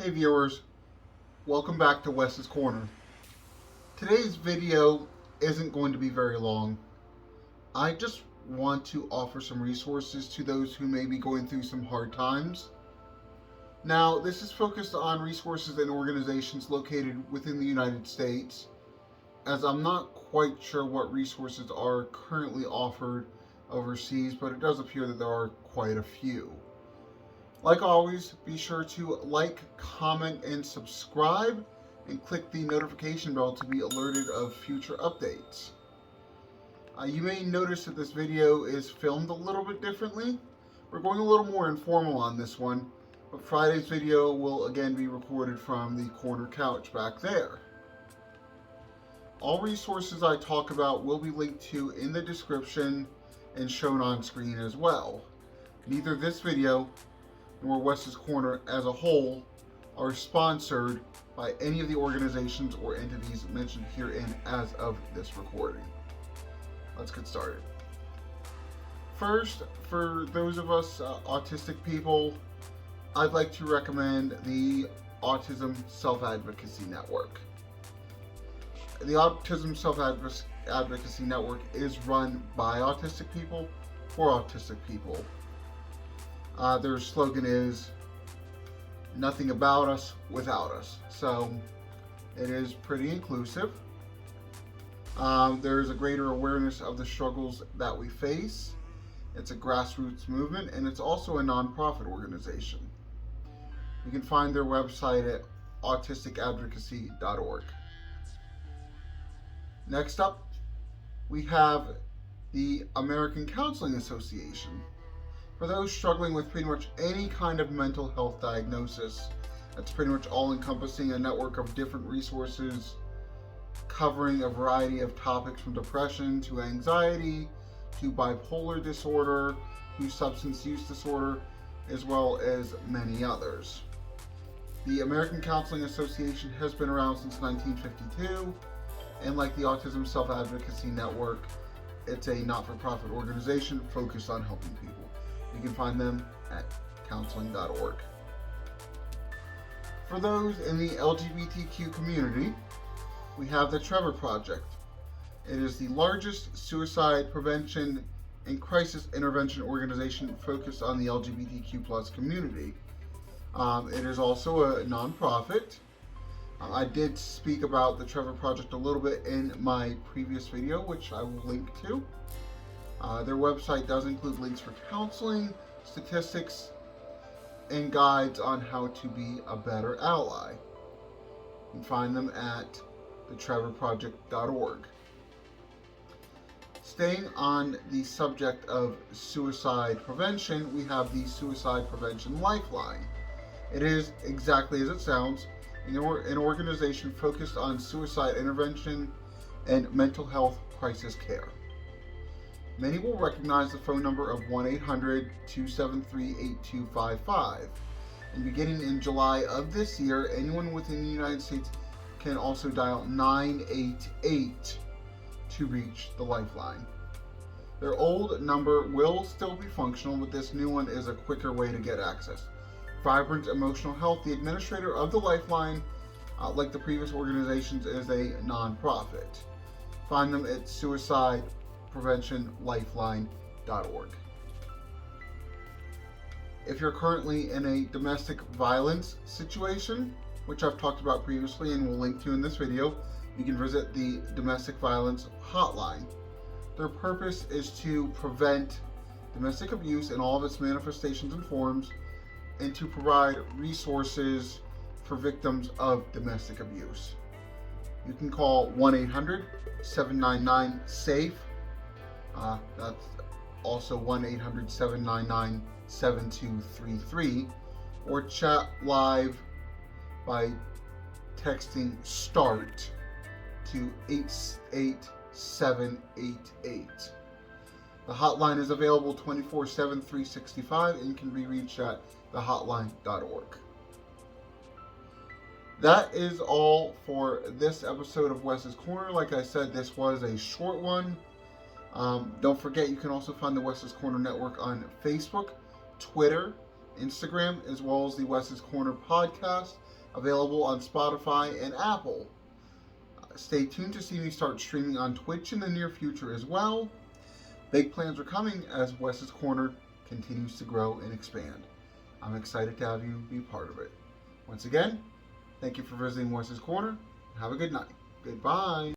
Hey viewers, welcome back to Wes's Corner. Today's video isn't going to be very long. I just want to offer some resources to those who may be going through some hard times. Now, this is focused on resources and organizations located within the United States, as I'm not quite sure what resources are currently offered overseas, but it does appear that there are quite a few. Like always, be sure to like, comment, and subscribe, and click the notification bell to be alerted of future updates. You may notice that this video is filmed a little bit differently. We're going a little more informal on this one, but Friday's video will again be recorded from the corner couch back there. All resources I talk about will be linked to in the description and shown on screen as well. Neither this video nor Wes's Corner as a whole are sponsored by any of the organizations or entities mentioned herein as of this recording. Let's get started. First, for those of us autistic people, I'd like to recommend the Autism Self-Advocacy Network. The Autism Self-Advocacy Network is run by autistic people for autistic people. Their slogan is "Nothing about us without us," so it is pretty inclusive. There is a greater awareness of the struggles that we face. It's a grassroots movement, and it's also a nonprofit organization. You can find their website at autisticadvocacy.org. Next up, we have the American Counseling Association. For those struggling with pretty much any kind of mental health diagnosis, that's pretty much all-encompassing a network of different resources covering a variety of topics from depression to anxiety to bipolar disorder to substance use disorder, as well as many others. The American Counseling Association has been around since 1952, and like the Autism Self-Advocacy Network, it's a not-for-profit organization focused on helping people. You can find them at counseling.org. For those in the LGBTQ community, we have the Trevor Project. It is the largest suicide prevention and crisis intervention organization focused on the LGBTQ+ community. It is also a nonprofit. I did speak about the Trevor Project a little bit in my previous video, which I will link to. Their website does include links for counseling, statistics, and guides on how to be a better ally. You can find them at thetrevorproject.org. Staying on the subject of suicide prevention, we have the Suicide Prevention Lifeline. It is exactly as it sounds, an organization focused on suicide intervention and mental health crisis care. Many will recognize the phone number of 1-800-273-8255. And beginning in July of this year, anyone within the United States can also dial 988 to reach the Lifeline. Their old number will still be functional, but this new one is a quicker way to get access. Vibrant Emotional Health, the administrator of the Lifeline, like the previous organizations, is a nonprofit. Find them at suicidepreventionlifeline.org. If you're currently in a domestic violence situation, which I've talked about previously and will link to in this video, you can visit the Domestic Violence Hotline. Their purpose is to prevent domestic abuse in all of its manifestations and forms, and to provide resources for victims of domestic abuse. You can call 1-800-799-SAFE. That's also 1-800-799-7233, or chat live by texting START to 88788. The hotline is available 24/7, 365, and can be reached at thehotline.org. That is all for this episode of Wes's Corner. Like I said, this was a short one. Don't forget, you can also find the Wes's Corner Network on Facebook, Twitter, Instagram, as well as the Wes's Corner podcast available on Spotify and Apple. Stay tuned to see me start streaming on Twitch in the near future as well. Big plans are coming as Wes's Corner continues to grow and expand. I'm excited to have you be part of it. Once again, thank you for visiting Wes's Corner. Have a good night. Goodbye.